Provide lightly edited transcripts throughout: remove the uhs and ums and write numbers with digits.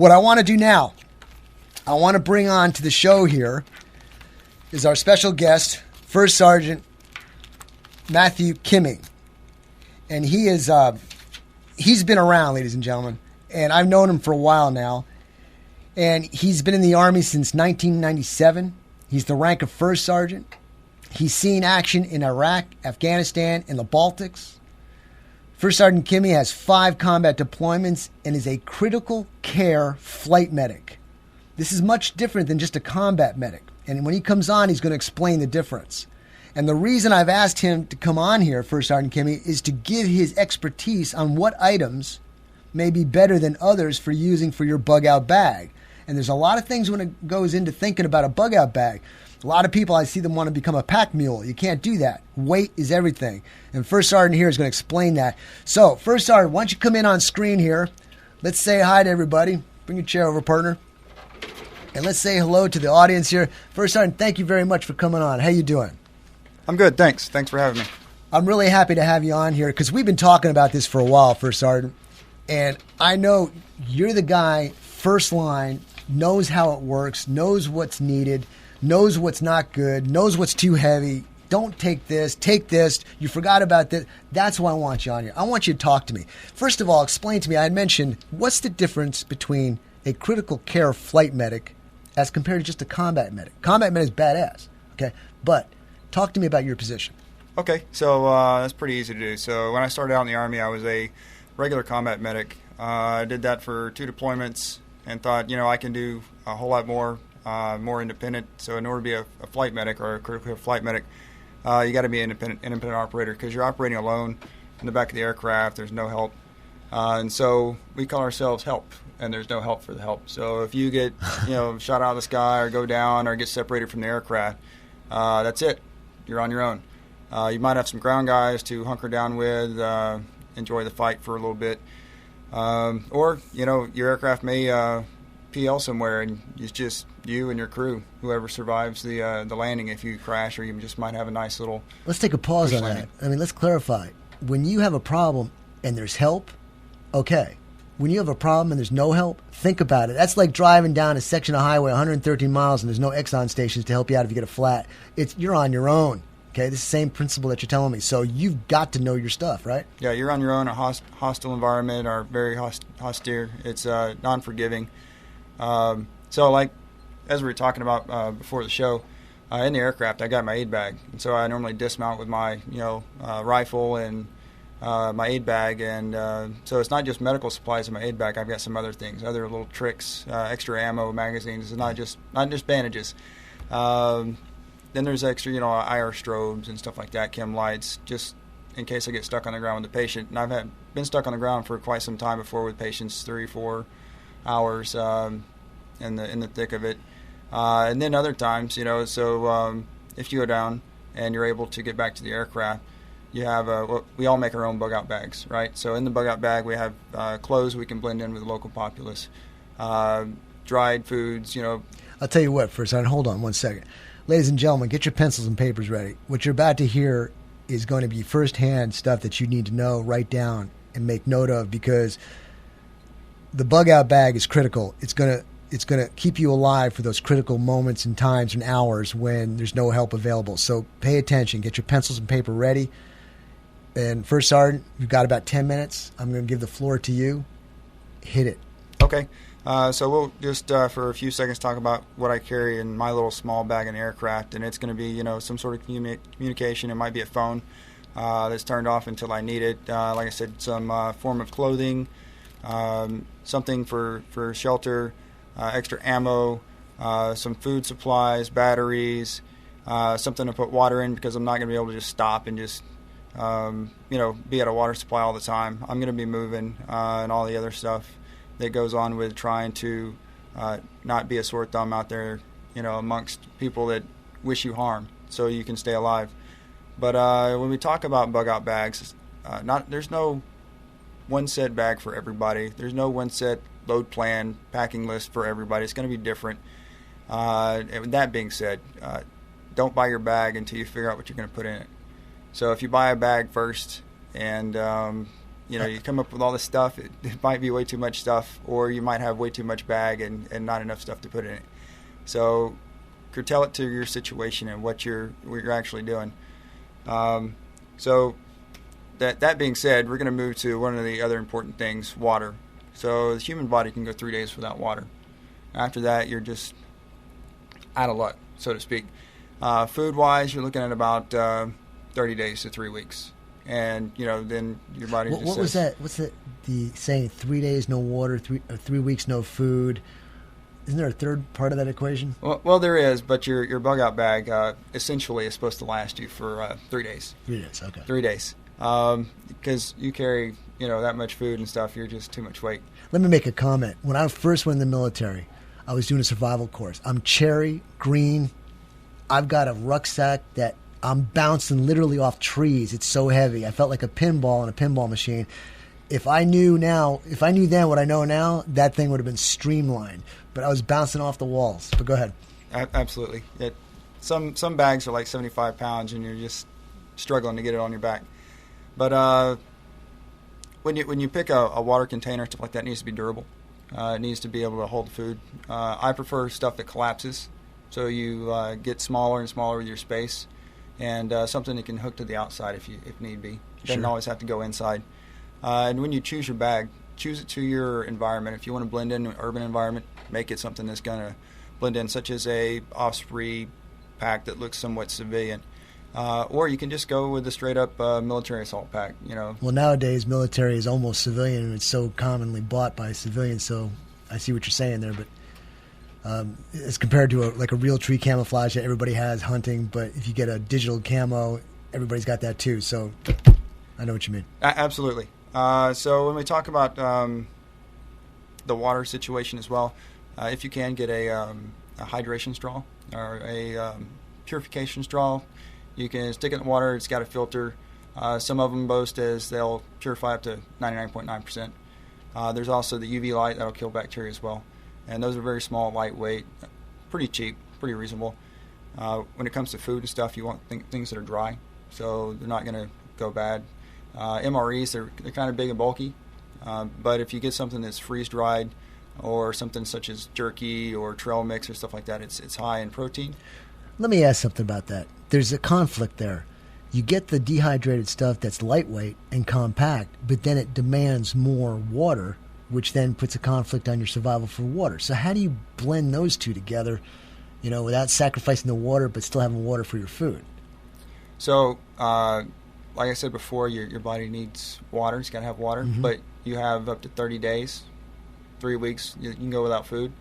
What I want to do now, I want to bring on to the show here is our special guest, First Sergeant Matthew Kinney. And he is, he's been around, ladies and gentlemen, and I've known him for a while now. And he's been in the Army since 1997. He's the rank of First Sergeant. He's seen action in Iraq, Afghanistan, and the Baltics. First Sergeant Kinney has 5 combat deployments and is a critical care flight medic. This is much different than just a combat medic. And when he comes on, he's going to explain the difference. And the reason I've asked him to come on here, First Sergeant Kinney, is to give his expertise on what items may be better than others for using for your bug-out bag. And there's a lot of things when it goes into thinking about a bug-out bag. A lot of people, I see them want to become a pack mule. You can't do that. Weight is everything. And First Sergeant here is going to explain that. So, First Sergeant, why don't you come in on screen here? Let's say hi to everybody. Bring your chair over, partner. And let's say hello to the audience here. First Sergeant, thank you very much for coming on. How you doing? I'm good, thanks. Thanks for having me. I'm really happy to have you on here because we've been talking about this for a while, First Sergeant. And I know you're the guy, first line, knows how it works, knows what's needed, knows what's not good, knows what's too heavy. Don't take this, take this. You forgot about this. That's why I want you on here. I want you to talk to me. First of all, explain to me, I had mentioned, what's the difference between a critical care flight medic as compared to just a combat medic? Combat medic is badass, okay? But talk to me about your position. Okay, so that's pretty easy to do. So when I started out in the Army, I was a regular combat medic. I did that for 2 deployments and thought, I can do a whole lot more independent. So in order to be a flight medic or a critical flight medic, you got to be an independent operator because you're operating alone in the back of the aircraft. There's no help. And so we call ourselves help, and there's no help for the help. So if you get shot out of the sky or go down or get separated from the aircraft, that's it. You're on your own. You might have some ground guys to hunker down with, enjoy the fight for a little bit. Or your aircraft may PL somewhere, and it's just you and your crew, whoever survives the landing. If you crash, or you just might have a nice little. Let's take a pause on that. I mean, let's clarify. When you have a problem and there's help, okay. When you have a problem and there's no help, think about it. That's like driving down a section of highway 113 miles and there's no Exxon stations to help you out if you get a flat. You're on your own. Okay, this is the same principle that you're telling me. So you've got to know your stuff, right? Yeah, you're on your own. A hostile environment, or very austere. It's non-forgiving. So, like as we were talking about before the show, in the aircraft, I got my aid bag, and so I normally dismount with my rifle and my aid bag, and so it's not just medical supplies in my aid bag. I've got some other things, other little tricks, extra ammo, magazines. It's not just bandages. Then there's extra, IR strobes and stuff like that, chem lights, just in case I get stuck on the ground with the patient. And I've been stuck on the ground for quite some time before with patients, 3-4 hours in the thick of it. And then other times, so if you go down and you're able to get back to the aircraft, you have we all make our own bug-out bags, right? So in the bug-out bag, we have clothes we can blend in with the local populace, dried foods, I'll tell you what, first, hold on 1 second. Ladies and gentlemen, get your pencils and papers ready. What you're about to hear is going to be firsthand stuff that you need to know, write down, and make note of, because the bug-out bag is critical. It's going to keep you alive for those critical moments and times and hours when there's no help available. So pay attention. Get your pencils and paper ready. And First Sergeant, you've got about 10 minutes. I'm going to give the floor to you. Hit it. Okay. So we'll just for a few seconds talk about what I carry in my little small bag in the aircraft, and it's going to be some sort of communication. It might be a phone that's turned off until I need it. Like I said, some form of clothing, something for shelter, extra ammo, some food supplies, batteries, something to put water in, because I'm not going to be able to just stop and just be at a water supply all the time. I'm going to be moving and all the other stuff that goes on with trying to not be a sore thumb out there, amongst people that wish you harm, so you can stay alive. But when we talk about bug-out bags, there's no one set bag for everybody. There's no one set load plan, packing list for everybody. It's going to be different. And with that being said, don't buy your bag until you figure out what you're going to put in it. So if you buy a bag first and You come up with all this stuff. It might be way too much stuff, or you might have way too much bag and not enough stuff to put in it. So curtail it to your situation and what you're actually doing. So that being said, we're going to move to one of the other important things, water. So the human body can go 3 days without water. After that, you're just out of luck, so to speak. Food-wise, you're looking at about 30 days to 3 weeks. And, then your body just What was that? What's the saying, 3 days no water, 3 weeks no food? Isn't there a third part of that equation? Well, there is, but your bug-out bag essentially is supposed to last you for 3 days. 3 days, okay. 3 days. Because you carry, that much food and stuff, you're just too much weight. Let me make a comment. When I first went in the military, I was doing a survival course. I'm cherry, green. I've got a rucksack that I'm bouncing literally off trees. It's so heavy. I felt like a pinball in a pinball machine. If I knew then what I know now, that thing would have been streamlined. But I was bouncing off the walls. But go ahead. Absolutely. Some bags are like 75 pounds, and you're just struggling to get it on your back. But when you pick a water container, stuff like that, it needs to be durable. It needs to be able to hold the food. I prefer stuff that collapses, so you get smaller and smaller with your space, and something that can hook to the outside if need be. Doesn't always have to go inside. And when you choose your bag, choose it to your environment. If you want to blend in an urban environment, make it something that's going to blend in, such as a Osprey pack that looks somewhat civilian. Or you can just go with the straight-up military assault pack, Well, nowadays, military is almost civilian, and it's so commonly bought by civilians, so I see what you're saying there. But as compared to a real tree camouflage that everybody has hunting, but if you get a digital camo, everybody's got that too, so I know what you mean. Absolutely. So when we talk about the water situation as well, if you can get a hydration straw or a purification straw, you can stick it in the water. It's got a filter. Some of them boast as they'll purify up to 99.9%. There's also the UV light that'll kill bacteria as well. And those are very small, lightweight, pretty cheap, pretty reasonable. When it comes to food and stuff, you want things that are dry, so they're not going to go bad. MREs, they're kind of big and bulky, but if you get something that's freeze-dried or something such as jerky or trail mix or stuff like that, it's high in protein. Let me ask something about that. There's a conflict there. You get the dehydrated stuff that's lightweight and compact, but then it demands more water, which then puts a conflict on your survival for water. So how do you blend those two together, without sacrificing the water but still having water for your food? So, like I said before, your body needs water. It's got to have water, but you have up to 30 days, 3 weeks. You can go without food.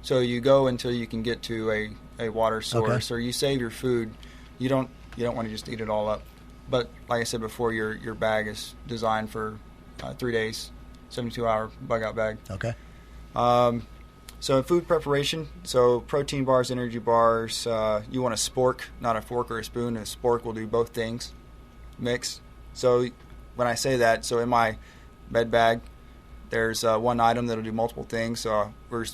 So you go until you can get to a water source, or you save your food. You don't want to just eat it all up. But like I said before, your bag is designed for 3 days, 72-hour bug-out bag. Okay. So food preparation, so protein bars, energy bars, you want a spork, not a fork or a spoon. A spork will do both things, mix. So when I say that, so in my med bag, there's one item that'll do multiple things. So we're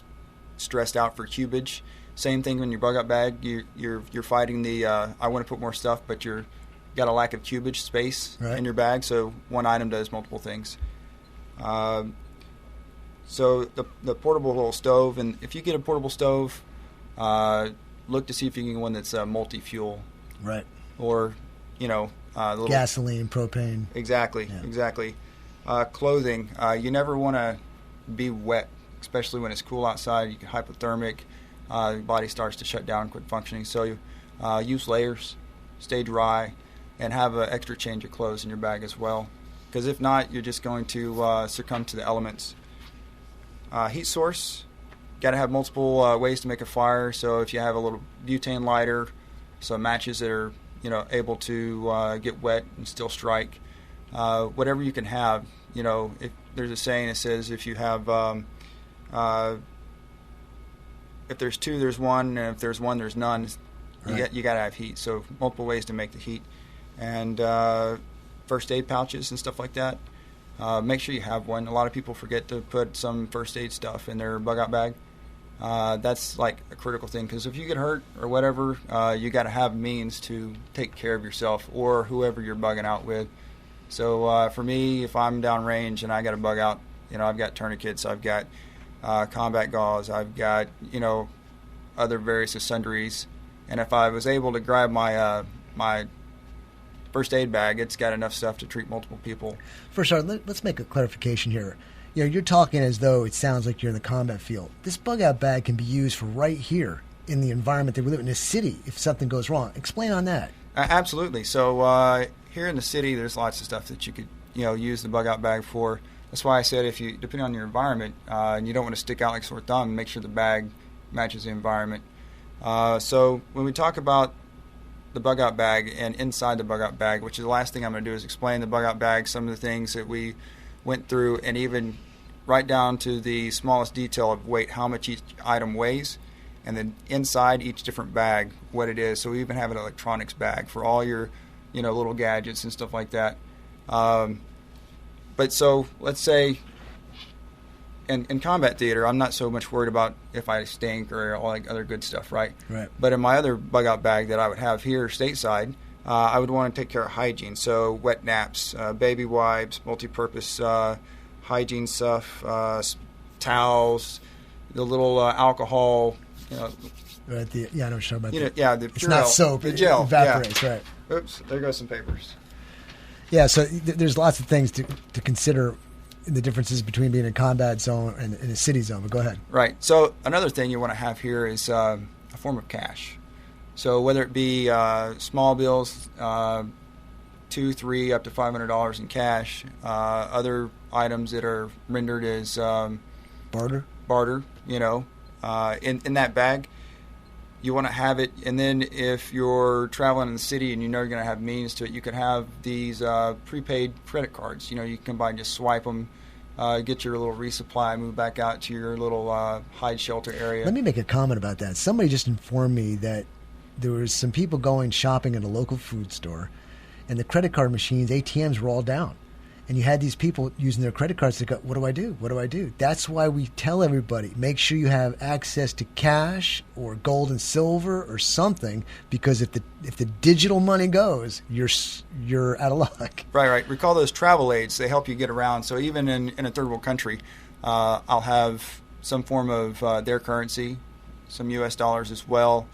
stressed out for cubage. Same thing in your bug-out bag. You're fighting the I want to put more stuff, but you're got a lack of cubage space in your bag. So one item does multiple things. So the portable little stove, and if you get a portable stove, look to see if you can get one that's multi-fuel. Right. Or, little gasoline, propane. Exactly. Clothing. You never want to be wet, especially when it's cool outside. You get hypothermic. Your body starts to shut down, quit functioning. So use layers, stay dry, and have an extra change of clothes in your bag as well. Because if not, you're just going to succumb to the elements. Heat source, got to have multiple ways to make a fire. So if you have a little butane lighter, some matches that are able to get wet and still strike, whatever you can have. If there's a saying that says if you have if there's two, there's one, and if there's one, there's none. You got to have heat. So multiple ways to make the heat, and first aid pouches and stuff like that. Make sure you have one. A lot of people forget to put some first aid stuff in their bug-out bag. That's like a critical thing, because if you get hurt or whatever, you got to have means to take care of yourself or whoever you're bugging out with. So for me, if I'm downrange and I got a bug out, I've got tourniquets, I've got combat gauze, I've got, other various sundries. And if I was able to grab my my first aid bag, it's got enough stuff to treat multiple people. First, let's make a clarification here. You're talking as though it sounds like you're in the combat field. This bug out bag can be used for right here in the environment that we live in a city if something goes wrong. Explain on that. Absolutely. So here in the city, there's lots of stuff that you could use the bug out bag for. That's why I said if you, depending on your environment, and you don't want to stick out like a sore thumb, make sure the bag matches the environment. So when we talk about the bug out bag and inside the bug out bag, which is the last thing I'm going to do is explain the bug out bag, some of the things that we went through, and even right down to the smallest detail of weight, how much each item weighs, and then inside each different bag what it is. So we even have an electronics bag for all your little gadgets and stuff like that. But so let's say in combat theater, I'm not so much worried about if I stink or all like other good stuff, right? Right. But in my other bug out bag that I would have here stateside, I would want to take care of hygiene. So wet naps, baby wipes, multi-purpose hygiene stuff, towels, the little alcohol. Right. I know what you're talking about. The it's not soap. The gel. It evaporates, yeah. Right. Oops, there goes some papers. Yeah, so there's lots of things to consider in the differenes between being in a combat zone and in a city zone. But go ahead. Right. So another thing you want to have here is a form of cash. So whether it be small bills, $2, $3, up to $500 in cash, other items that are rendered as barter, in that bag, you want to have it. And then if you're traveling in the city and you're going to have means to it, you can have these prepaid credit cards. You can buy and just swipe them, get your little resupply, move back out to your little hide shelter area. Let me make a comment about that. Somebody just informed me that there was some people going shopping at a local food store, and the credit card machines, ATMs, were all down. And you had these people using their credit cards to go, what do I do? What do I do? That's why we tell everybody, make sure you have access to cash or gold and silver or something, because if the digital money goes, you're out of luck. Right. Recall those travel aids. They help you get around. So even in a third world country, I'll have some form of their currency, some U.S. dollars as well.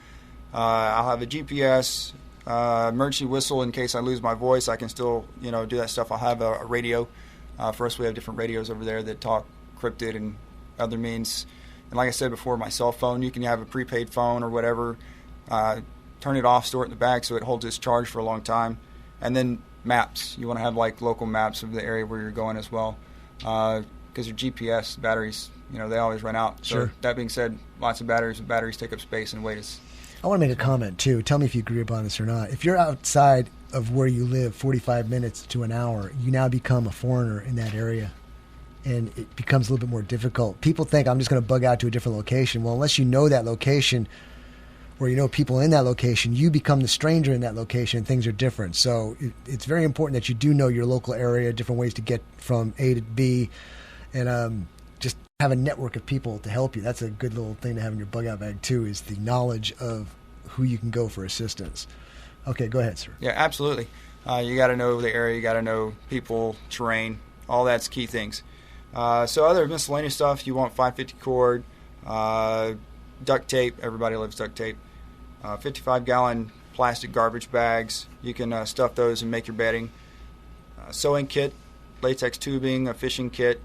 I'll have a GPS, emergency whistle in case I lose my voice. I can still, do that stuff. I'll have a radio. For us, we have different radios over there that talk cryptid and other means. And like I said before, my cell phone, you can have a prepaid phone or whatever. Turn it off, store it in the bag so it holds its charge for a long time. And then maps. You want to have like local maps of the area where you're going as well. Because your GPS batteries, they always run out. So Sure. That being said, lots of batteries. Batteries take up space and weight is... I want to make a comment, too. Tell me if you agree upon this or not. If you're outside of where you live 45 minutes to an hour, you now become a foreigner in that area, and it becomes a little bit more difficult. People think, I'm just going to bug out to a different location. Well, unless you know that location or you know people in that location, you become the stranger in that location, and things are different. So it's very important that you do know your local area, different ways to get from A to B, and just have a network of people to help you. That's a good little thing to have in your bug out bag too, is the knowledge of who you can go for assistance. Okay, go ahead, sir. Yeah, absolutely. You got to know the area, you got to know people, terrain, all that's key things. So other miscellaneous stuff, you want 550 cord, duct tape, everybody loves duct tape, 55-gallon plastic garbage bags, you can stuff those and make your bedding, sewing kit, latex tubing, a fishing kit,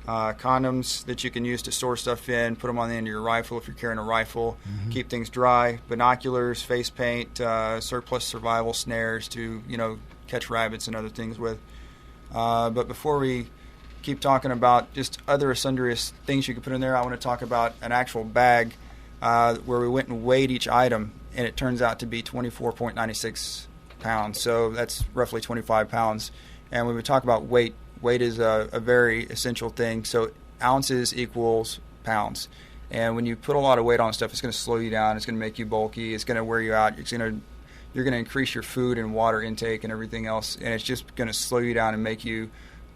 condoms that you can use to store stuff in, put them on the end of your rifle if you're carrying a rifle, keep things dry, binoculars, face paint, surplus survival snares to, catch rabbits and other things with. But before we keep talking about just other sundrious things you can put in there, I want to talk about an actual bag where we went and weighed each item, and it turns out to be 24.96 pounds. So that's roughly 25 pounds. And when we talk about weight is a very essential thing. So ounces equals pounds. And when you put a lot of weight on stuff, it's going to slow you down. It's going to make you bulky. It's going to wear you out. You're going to increase your food and water intake and everything else. And it's just going to slow you down and make you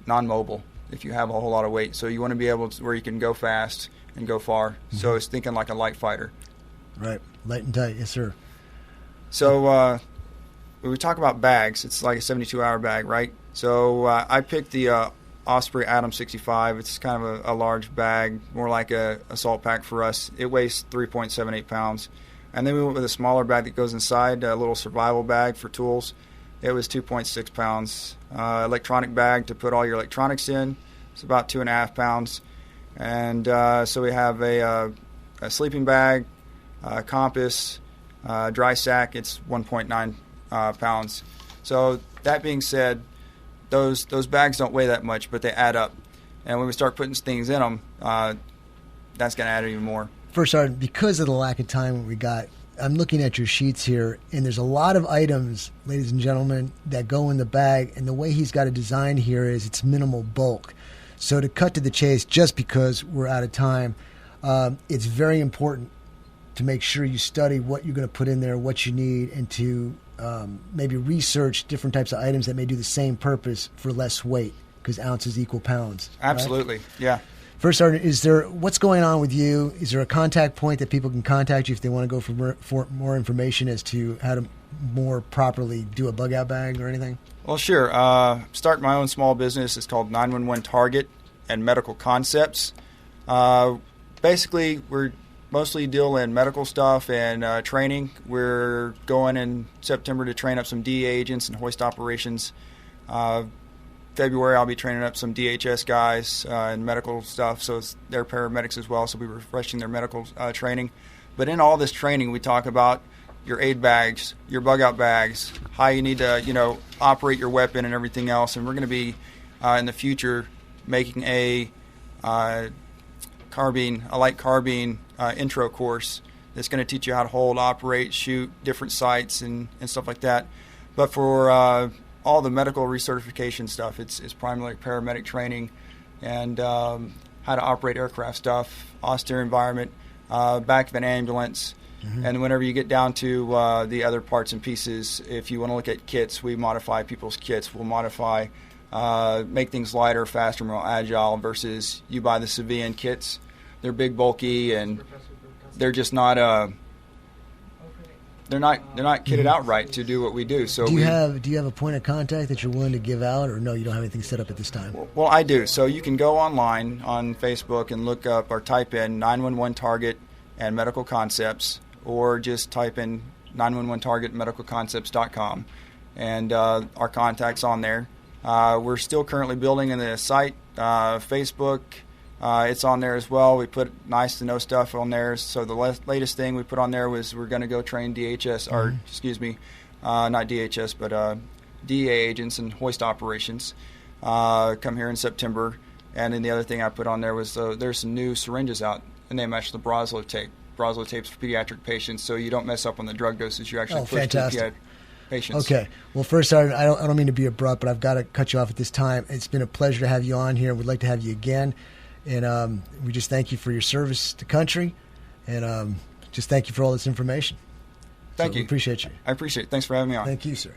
non-mobile if you have a whole lot of weight. So you want to be able to where you can go fast and go far. So it's thinking like a light fighter. Right. Light and tight. Yes, sir. So when we talk about bags, it's like a 72-hour bag, right? So I picked the Osprey Atom 65. It's kind of a large bag, more like a assault pack for us. It weighs 3.78 pounds. And then we went with a smaller bag that goes inside, a little survival bag for tools. It was 2.6 pounds. Electronic bag to put all your electronics in. It's about 2.5 pounds. And so we have a sleeping bag, compass, dry sack. It's 1.9 pounds. So that being said, those bags don't weigh that much, but they add up. And when we start putting things in them, that's going to add even more. First, Sergeant, because of the lack of time we got, I'm looking at your sheets here, and there's a lot of items, ladies and gentlemen, that go in the bag. And the way he's got it designed here is it's minimal bulk. So to cut to the chase, just because we're out of time, it's very important to make sure you study what you're going to put in there, what you need, and to maybe research different types of items that may do the same purpose for less weight, because ounces equal pounds. Absolutely, right? Yeah. First, Sergeant, what's going on with you? Is there a contact point that people can contact you if they want to go for more information as to how to more properly do a bug out bag or anything? Well, sure. Start my own small business. It's called 911 Target and Medical Concepts. Basically, we're mostly deal in medical stuff and training. We're going in September to train up some DEA agents and hoist operations. February, I'll be training up some DHS guys and medical stuff, so they're paramedics as well, so we'll be refreshing their medical training. But in all this training, we talk about your aid bags, your bug-out bags, how you need to, operate your weapon and everything else. And we're going to be, in the future, making a light carbine intro course that's going to teach you how to hold, operate, shoot different sights and stuff like that. But for all the medical recertification stuff, it's primarily paramedic training and how to operate aircraft stuff, austere environment, back of an ambulance. Mm-hmm. And whenever you get down to the other parts and pieces, if you want to look at kits, we modify people's kits. We'll modify, make things lighter, faster, more agile versus you buy the civilian kits. They're big, bulky, and they're just not they're not kitted out right to do what we do. So do you have a point of contact that you're willing to give out, or no, you don't have anything set up at this time? Well, I do. So you can go online on Facebook and look up or type in 911 Target and Medical Concepts, or just type in 911 Target medicalconcepts.com, and our contact's on there. We're still currently building in the site, Facebook. It's on there as well. We put nice to know stuff on there. So the latest thing we put on there was we're going to go train DHS, or excuse me, not DHS, but DEA agents and hoist operations. Come here in September. And then the other thing I put on there was there's some new syringes out, and they match the Broslo tape. Broslo tapes for pediatric patients, so you don't mess up on the drug doses. You actually push to pediatric patients. Okay. Well, first, Sergeant, I don't mean to be abrupt, but I've got to cut you off at this time. It's been a pleasure to have you on here. We'd like to have you again. And we just thank you for your service to country, and just thank you for all this information. Thank you. We appreciate you. I appreciate it. Thanks for having me on. Thank you, sir.